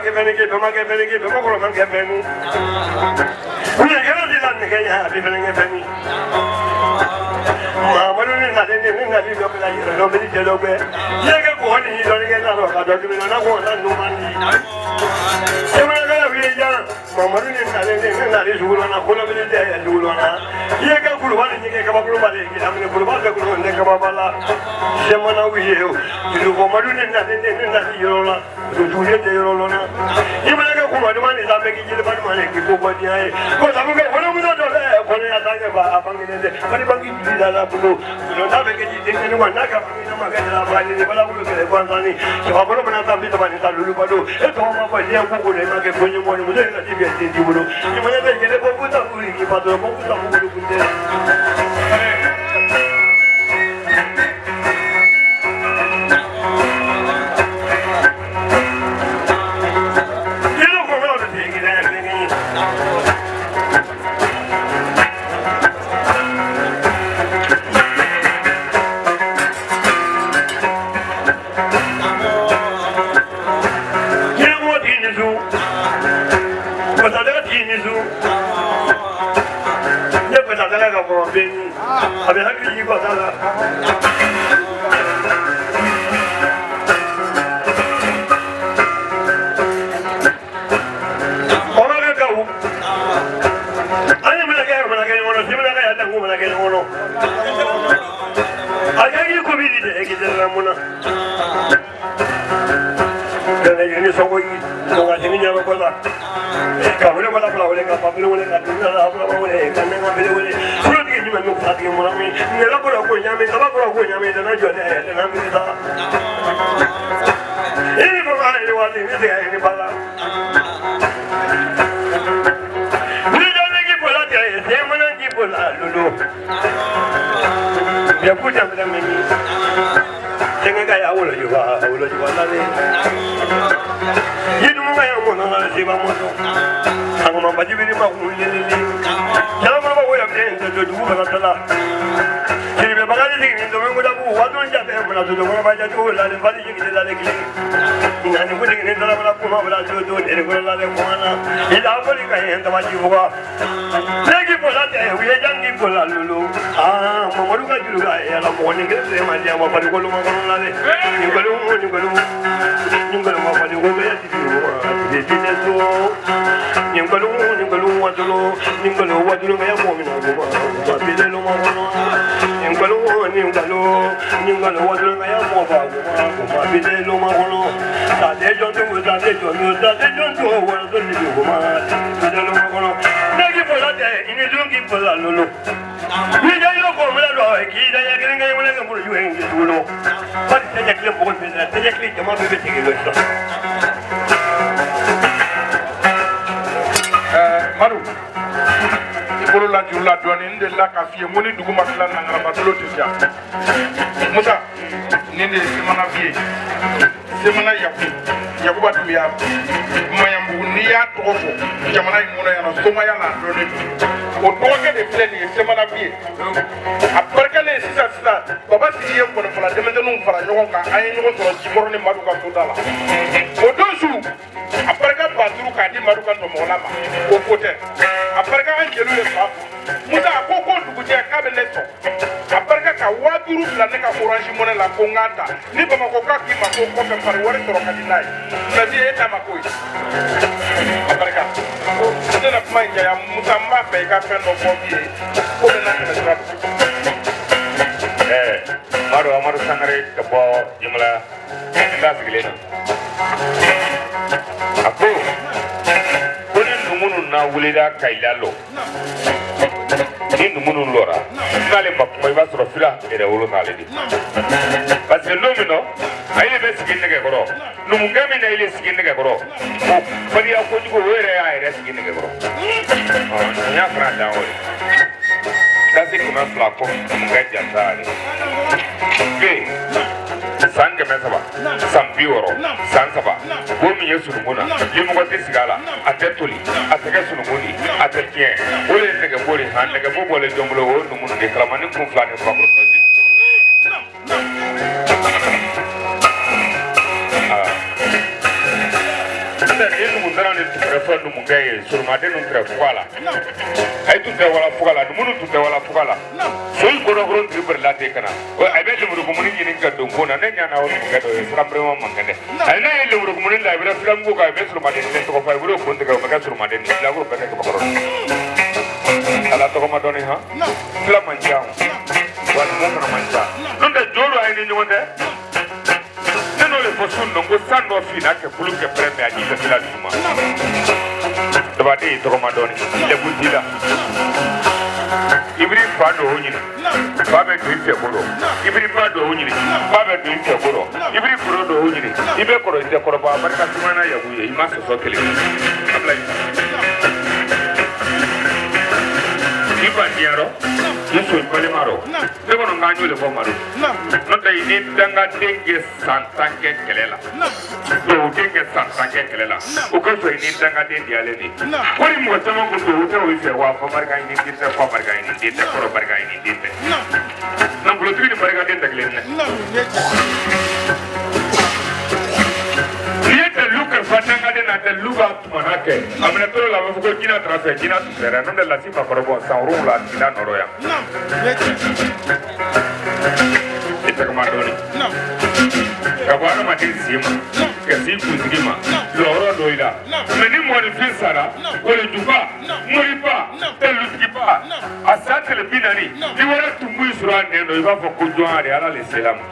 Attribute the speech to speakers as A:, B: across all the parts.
A: ke beni ke bema ke beni ke bema ko man ke beni uni ke ro dilan ne ke ya bi beni ke beni ma ma ni na ni na bi ko la yiro no bi je lo be ye ke ko ni do ni ke na ro ka do bi na ko na no man ni e ma ga bi ja ma ma ni na ni su na ko la bi de ya su na ye ke ku ba ni ke ka ba ku ba ni ke amne ku ba ke ku ne ka ba ba la se ma na wi ye du ko ma ni na yiro la du du ye de yiro na e ma ga ku ma ni ma ni da be ki je ba ni ma ni ki ko ba ni ai ko sa bu ke ko no mu do le ko ne ya ta ke ba a ba ni de ba ni ba ki ji da la bu no da be ke ji de ni wa na ka ba ni na ma ga la ba ni ba la ku ke ko an ni ke ba ko no na ta bi ta ba ni ta lu ba do e to ma ba ni ku ko ne ma ke ko ni mo ni mo de na ti be ti di bu no ni ma ne be ke le ko ku ta ku ni ki ba do ko ku ta ku lu ku de Abi hakiki yi kwata da ona ga kawo ani mana ga wono simana ga ya tangu mana ga wono ayagi ko bi de e gidera muna kana yini so yi so ga tini nyama ko la ka wala wala wala ka pa wala ka tini la wala wala ka na ga wala ni me no pati mo na mi ni la ko ko nyame ka ba ko nyame da na jo de na mi ta ni ko ba ni wa ni de ni ba la ni jo ne ki bola de se mo na ki bola lulu ya ku ja me mi tenga ga ya wolo yo la ni ni mo ga ya mo na se ba mo to ang mo ba ji bi ma ku ni ni ya mo ba wo ya de du ba tala ni be bagale ni ndo mo da bu wa don ja be mo la do mo ba ja to la le ba ji ki la le ki ni ani ko ni ndo la ko ma ba do de ko la le ko na ila ko ni ka hen ta ba ji wa ne ki bo la te wi ja ni bo la lulu mo mo ga ju ga ya la mo ni ke se ma ja ma ba ko lo ma ko la le ni ko lo ma ba ko be ya ti wa ti ti ne so ni ko lo wa do ga ya mo mi na ko ba bi le lo ma ko no ni ko lo wa do ga ya mo ba ko ma bi le lo ma ko no ta de jo to wa do ni ko ma bi le lo ma ko no ne ki bo la de ni do ki bo la lo ni ja yo ko me la do ki da ya gren ga mo le ko ju en ki do lo ba ti ja ki le ko be te ja ki le ma be ti ki lo so Maru Ibolo la jula doni nde la ka fiye moni dugu makla na ngara batolo tisia Musa nende semana fiye semana yaku batu ya mayambu ni ya tofo jamana imono ya no soma ya na doni o toke de pleni semana fiye aparkale sisa baba siye ko na fala demende no fara nyogon ka ay nyogon to jimoro ni madu ka todala o dosu aparka baturu ka di madu ka to molama o kote aparka an jelu le fa musa ko dugu je ka be leto aparka ka waduru la ne ka orange money la ko ngata ni bama ko ka ki ma ko ko be par wori to ka dinai na di eta ma ko aparka o de la kuma ya musa mba be ka fe no ko bi ko be na ka tra Maru sangare ka bo jimla nda sigilena Apo koni numunu na wulida kailalo ni numunu lora nale makuma iba soro fila ere wolo nale di parce que lumino aile be sigin nege goro numungami na ile sigin nege goro o fadi ya ko jugo were ya ere sigin nege goro nya fra da wole kasi kuna flako mungaja tare ke san kɛmɛ saba san 60 san 7 ko min ye sunukuna limɔgɔ tɛ sigi a la a tɛ toli a tɛ kɛ sunukuni a tɛ tiɲɛ o de ye nɛgɛboli nɛgɛbo bɔlen jɔn bolo o ye numunu de kalamani kun 2 ni fakoro nɔji tun taara ni fɛn numu kɛ ye soromaden ninnu tɛ fuga la a tun tɛ wala fuga la numunu tun tɛ wala fuga la so in kɔnɔkɔrɔ tigi bɛrɛla ten kana a bɛ lemurukumuni ɲini ka don ko na ne ɲana o numukɛ dɔ ye siranbirɛma man kɛnɛ a ye ne ye lemurukumuni la a bɛ filamugu kan a bɛ soromaden den tɔgɔ fɔ a bɛ kun tigɛ o bɛ kɛ soromaden den filakuru bɛɛ kɛ kabakɔrɔ ala tɔgɔ ma dɔɔnin han fila man ca wa numu fana man ca n'o tɛ jɔn a ye ni ɲɔgɔn tɛ n'o le fɔ sun dɔn ko san dɔ finna kɛ bulu kɛ pɛrɛn mɛ a ji fɛsɛla duguma dabaden ye tɔgɔ ma dɔɔnin lebu ji la ibiri fa dɔ o ɲini fa bɛ don i fɛ bolo ibiri ba dɔ o ɲini fa bɛ don i fɛ bolo ibiri kɔrɔ dɔ o ɲini i bɛ kɔrɔ i tɛ kɔrɔba barika sumana yagu ye i ma sɔsɔ kelen ablayi i ba diyarɔ i so balima rɔ ne kɔnɔ k'an y'o de fɔ madu n'o tɛ i ni dangaden kɛ san 10 kɛ kɛlɛ la dɔwuden kɛ san 10 kɛ kɛlɛ la o ka sɔrɔ i ni dangaden diyalen de ko ni mɔgɔ caman kun don o tɛ o fɛ wa fɔ barika ɲini den tɛ fɔ barika ɲini den tɛ kɔrɔ barika ɲini den tɛ nafolotigi ni barikaden tɛ kelen dɛ n'i ye dalu kalifa dangaden na dalu b'a tumana kɛ a minɛ toro la a bɛ fɔ ko jinɛ taara fɛ jinɛ tun fɛrɛ n'o tɛ lasi ma kɔrɔbɔ san 7 a tigila nɔrɔ yan i tɛgɛma dɔɔnin ka bɔ adamaden sen ma ka s'i kunsigi ma jɔyɔrɔ dɔ i la mɛ ni mɔgɔninfin sara walejuba moriba dalutigiba a san tɛlɛ 40 ni wɛrɛ tun b'i sɔrɔ a nɛn dɔ i b'a fɔ ko jɔn a de ala le sela ma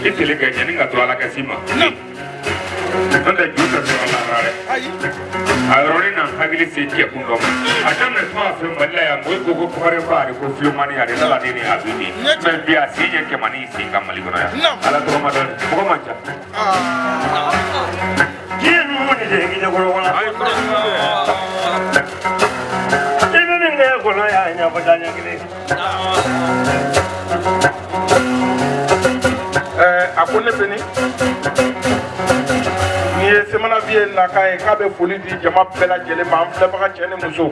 A: i tɛlɛ kɛ ɲani ka to ala ka s'i ma n'o tɛ ju tɛ sɔrɔ ala dɛ a yɔrɔnin na hakili se cɛkun dɔ ma a daminɛ tuma fɛ mali la yan mɔgɔw ko ko kɔrɔba de ko filomani a de nana ni a bɛ di mɛ bi a sen ɲɛ kɛmani i sen ka mali kɔnɔ yan ala tɔgɔ ma dɔn mɔgɔ man ca diɲɛ ninnu de tɛ hinɛ kɔrɔ kɔnɔ i bɛ min kɛ kɔnɔ y'a ɲɛfɔ taa ɲɛ kelen a ko ne bɛ ni ni ye semana vie na k'a ye k'a bɛ foli di jama bɛɛ lajɛlen ma an filɛbaga cɛ ni muso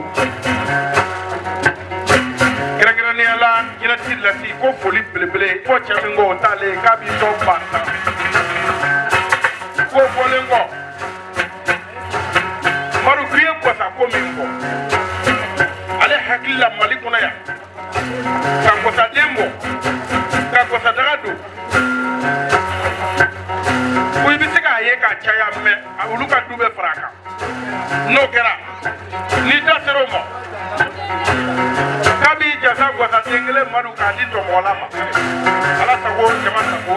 A: kɛrɛnkɛrɛnnenya la ɲɛnati lati ko foli belebele fɔ cɛ min ko o t'ale ye k'a b'i sɔn ba tan ko fɔlen kɔ marukuru ye gwasa ko min fɔ ale hakili la mali kɔnɔ yan ka gwasaden bɔ ka gwasadaga don ko i bɛ se k'a ye k'a caya mɛ olu ka du bɛ fara a kan n'o kɛra n'i da sera o ma k'a b'i jasa gwasaden kelen madu k'a di tɔmɔgɔla ma ala sago jama sago